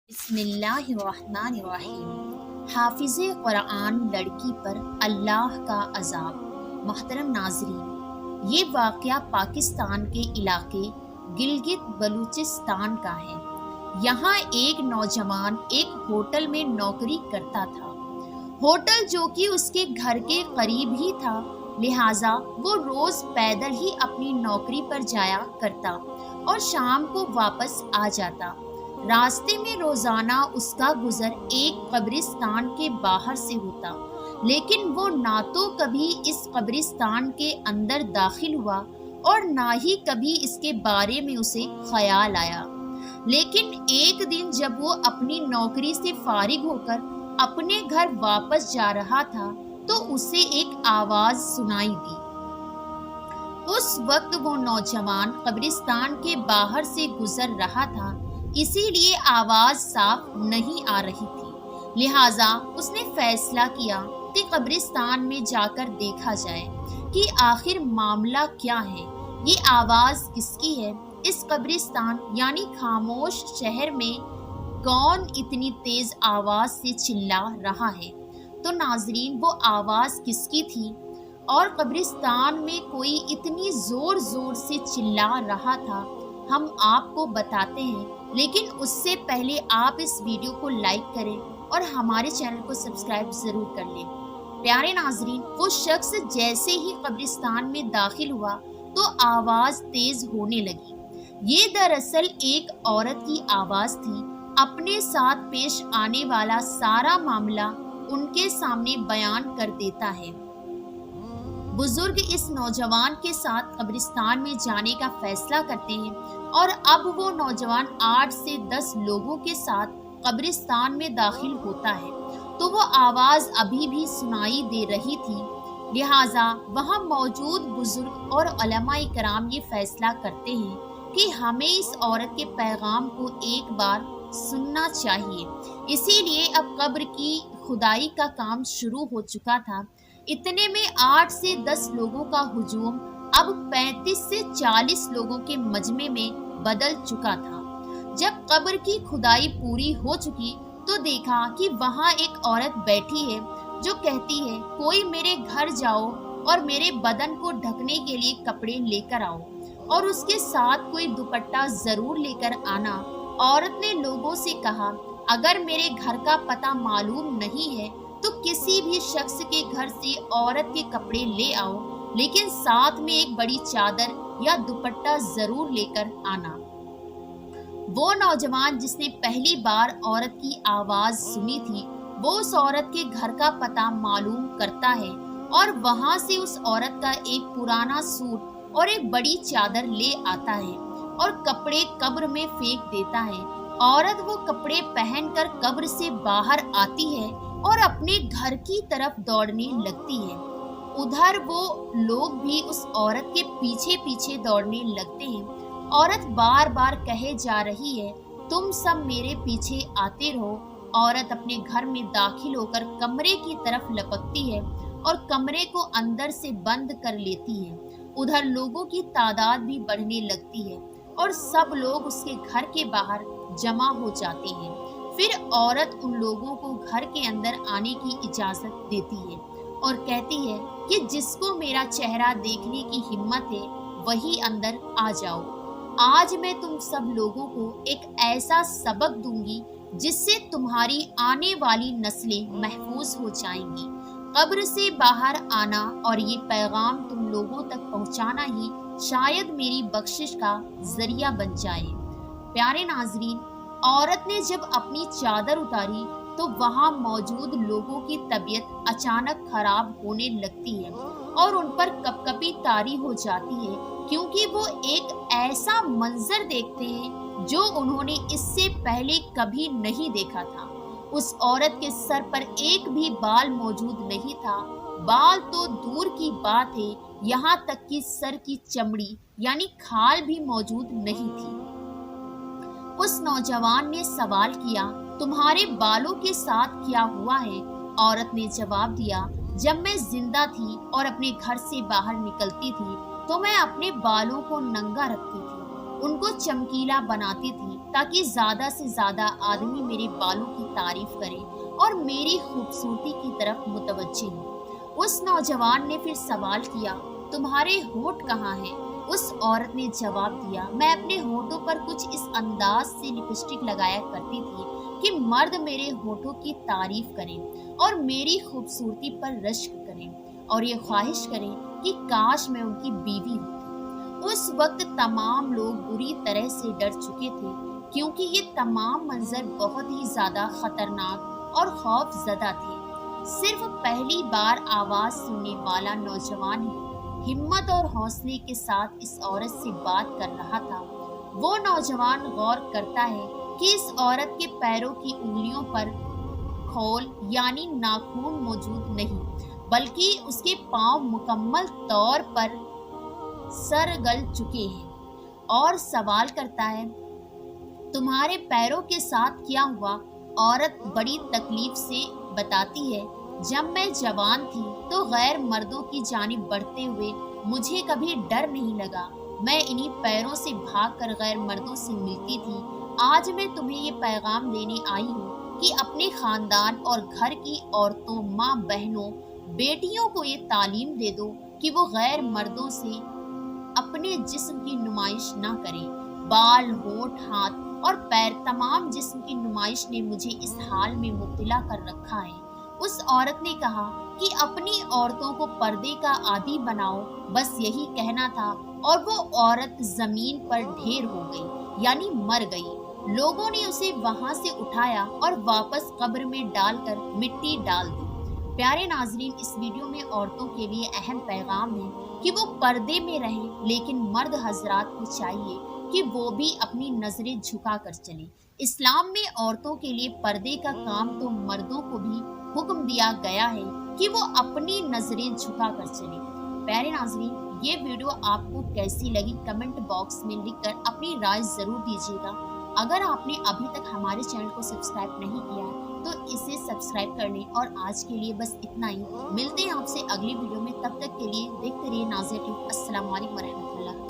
بسم اللہ الرحمن الرحیم۔ حافظ قرآن لڑکی پر اللہ کا عذاب۔ محترم ناظرین، یہ واقعہ پاکستان کے علاقے گلگت بلوچستان کا ہے۔ یہاں ایک نوجوان ایک ہوٹل میں نوکری کرتا تھا۔ ہوٹل جو کہ اس کے گھر کے قریب ہی تھا، لہٰذا وہ روز پیدل ہی اپنی نوکری پر جایا کرتا اور شام کو واپس آ جاتا۔ راستے میں روزانہ اس کا گزر ایک قبرستان کے باہر سے ہوتا، لیکن وہ نہ تو کبھی اس قبرستان کے اندر داخل ہوا اور نہ ہی کبھی اس کے بارے میں اسے خیال آیا۔ لیکن ایک دن جب وہ اپنی نوکری سے فارغ ہو کر اپنے گھر واپس جا رہا تھا تو اسے ایک آواز سنائی دی۔ اس وقت وہ نوجوان قبرستان کے باہر سے گزر رہا تھا، اسی لیے آواز صاف نہیں آ رہی تھی، لہٰذا اس نے فیصلہ کیا کہ قبرستان میں جا کر دیکھا جائے کہ آخر معاملہ کیا ہے، یہ آواز کس کی ہے۔ اس قبرستان یعنی خاموش شہر میں کون اتنی تیز آواز سے چلا رہا ہے؟ تو ناظرین، وہ آواز کس کی تھی اور قبرستان میں کوئی اتنی زور زور سے چلا رہا تھا، ہم آپ کو بتاتے ہیں، لیکن اس سے پہلے آپ اس ویڈیو کو لائک کریں اور ہمارے چینل کو سبسکرائب ضرور کر لیں۔ پیارے ناظرین، وہ شخص جیسے ہی قبرستان میں داخل ہوا تو آواز تیز ہونے لگی۔ یہ دراصل ایک عورت کی آواز تھی۔ اپنے ساتھ پیش آنے والا سارا معاملہ ان کے سامنے بیان کر دیتا ہے۔ بزرگ اس نوجوان کے ساتھ قبرستان میں جانے کا فیصلہ کرتے ہیں اور اب وہ نوجوان 8 سے 10 لوگوں کے ساتھ قبرستان میں داخل ہوتا ہے تو وہ آواز ابھی بھی سنائی دے رہی تھی، لہٰذا وہاں موجود بزرگ اور علماء کرام یہ فیصلہ کرتے ہیں کہ ہمیں اس عورت کے پیغام کو ایک بار سننا چاہیے۔ اسی لیے اب قبر کی کھدائی کا کام شروع ہو چکا تھا۔ اتنے میں 8 سے 10 لوگوں کا ہجوم اب 35 سے 40 لوگوں کے مجمع میں بدل چکا تھا۔ جب قبر کی کھدائی پوری ہو چکی تو دیکھا کہ وہاں ایک عورت بیٹھی ہے جو کہتی ہے، کوئی میرے گھر جاؤ اور میرے بدن کو ڈھکنے کے لیے کپڑے لے کر آؤ اور اس کے ساتھ کوئی دوپٹہ ضرور لے کر آنا۔ عورت نے لوگوں سے کہا، اگر میرے گھر کا پتہ معلوم نہیں ہے تو کسی بھی شخص کے گھر سے عورت کے کپڑے لے آؤ، لیکن ساتھ میں ایک بڑی چادر یا دوپٹہ ضرور لے کر آنا۔ وہ نوجوان جس نے پہلی بار عورت کی آواز سنی تھی، وہ اس عورت کے گھر کا پتہ معلوم کرتا ہے اور وہاں سے اس عورت کا ایک پرانا سوٹ اور ایک بڑی چادر لے آتا ہے اور کپڑے قبر میں پھینک دیتا ہے۔ عورت وہ کپڑے پہن کر قبر سے باہر آتی ہے اور اپنے گھر کی طرف دوڑنے لگتی ہے۔ ادھر وہ لوگ بھی اس عورت کے پیچھے پیچھے دوڑنے لگتے ہیں۔ عورت بار بار کہے جا رہی ہے، تم سب میرے پیچھے آتے رہو۔ عورت اپنے گھر میں داخل ہو کر کمرے کی طرف لپکتی ہے اور کمرے کو اندر سے بند کر لیتی ہے۔ ادھر لوگوں کی تعداد بھی بڑھنے لگتی ہے اور سب لوگ اس کے گھر کے باہر جمع ہو جاتے ہیں۔ پھر عورت ان لوگوں کو گھر کے اندر آنے کی اجازت دیتی ہے اور کہتی ہے کہ جس کو میرا چہرہ دیکھنے کی ہمت ہے وہی اندر آ جاؤ۔ آج میں تم سب لوگوں کو ایک ایسا سبق دوں گی جس سے تمہاری آنے والی نسلیں محفوظ ہو جائیں گی۔ قبر سے باہر آنا اور یہ پیغام تم لوگوں تک پہنچانا ہی شاید میری بخشش کا ذریعہ بن جائے۔ پیارے ناظرین، عورت نے جب اپنی چادر اتاری تو وہاں موجود لوگوں کی طبیعت اچانک خراب ہونے لگتی ہے اور ان پر کپکپی طاری ہو جاتی ہے، کیونکہ وہ ایک ایسا منظر دیکھتے ہیں جو انہوں نے اس سے پہلے کبھی نہیں دیکھا تھا۔ اس عورت کے سر پر ایک بھی بال موجود نہیں تھا، بال تو دور کی بات ہے، یہاں تک کہ سر کی چمڑی یعنی کھال بھی موجود نہیں تھی۔ اس نوجوان نے سوال کیا، تمہارے بالوں کے ساتھ کیا ہوا ہے؟ عورت نے جواب دیا، جب میں زندہ تھی اور اپنے گھر سے باہر نکلتی تھی تو میں اپنے بالوں کو ننگا رکھتی تھی، ان کو چمکیلا بناتی تھی تاکہ زیادہ سے زیادہ آدمی میرے بالوں کی تعریف کریں اور میری خوبصورتی کی طرف متوجہ ہوں۔ اس نوجوان نے پھر سوال کیا، تمہارے ہونٹ کہاں ہیں؟ اس عورت نے جواب دیا، میں اپنے ہونٹوں پر کچھ اس انداز سے لپسٹک لگایا کرتی تھی کہ مرد میرے ہونٹوں کی تعریف کریں اور میری خوبصورتی پر رشک کریں اور یہ خواہش کریں کہ کاش میں ان کی بیوی ہوتی۔ اس وقت تمام لوگ بری طرح سے ڈر چکے تھے، کیونکہ یہ تمام منظر بہت ہی زیادہ خطرناک اور خوف زدہ تھے۔ صرف پہلی بار آواز سننے والا نوجوان ہی ہمت اور حوصلے کے ساتھ اس عورت سے بات کر رہا تھا۔ وہ نوجوان غور کرتا ہے کہ اس عورت کے پیروں کی انگلیوں پر کھول یعنی ناخن موجود نہیں، بلکہ اس کے پاؤں مکمل طور پر سرگل چکے ہیں، اور سوال کرتا ہے، تمہارے پیروں کے ساتھ کیا ہوا؟ عورت بڑی تکلیف سے بتاتی ہے، جب میں جوان تھی تو غیر مردوں کی جانب بڑھتے ہوئے مجھے کبھی ڈر نہیں لگا۔ میں انہی پیروں سے بھاگ کر غیر مردوں سے ملتی تھی۔ آج میں تمہیں یہ پیغام دینے آئی ہوں کہ اپنے خاندان اور گھر کی عورتوں، ماں بہنوں، بیٹیوں کو یہ تعلیم دے دو کہ وہ غیر مردوں سے اپنے جسم کی نمائش نہ کریں۔ بال، ہونٹ، ہاتھ اور پیر، تمام جسم کی نمائش نے مجھے اس حال میں مبتلا کر رکھا ہے۔ اس عورت نے کہا کہ اپنی عورتوں کو پردے کا عادی بناؤ، بس یہی کہنا تھا، اور وہ عورت زمین پر ڈھیر ہو گئی یعنی مر گئی۔ لوگوں نے اسے وہاں سے اٹھایا اور واپس قبر میں ڈال کر مٹی ڈال دی۔ پیارے ناظرین، اس ویڈیو میں عورتوں کے لیے اہم پیغام ہے کہ وہ پردے میں رہیں، لیکن مرد حضرات کو چاہیے کہ وہ بھی اپنی نظریں جھکا کر چلیں۔ اسلام میں عورتوں کے لیے پردے کا کام تو مردوں کو بھی حکم دیا گیا ہے کہ وہ اپنی نظریں جھکا کر چلیں۔ پیارے ناظرین، یہ ویڈیو آپ کو کیسی لگی کمنٹ باکس میں لکھ کر اپنی رائے ضرور دیجیے گا۔ اگر آپ نے ابھی تک ہمارے چینل کو سبسکرائب نہیں کیا ہے تو اسے سبسکرائب کر لیں، اور آج کے لیے بس اتنا ہی۔ ملتے ہیں آپ سے اگلی ویڈیو میں، تب تک کے لیے دیکھتے رہیے ناظر ٹیوب۔ السلام علیکم ورحمۃ اللہ۔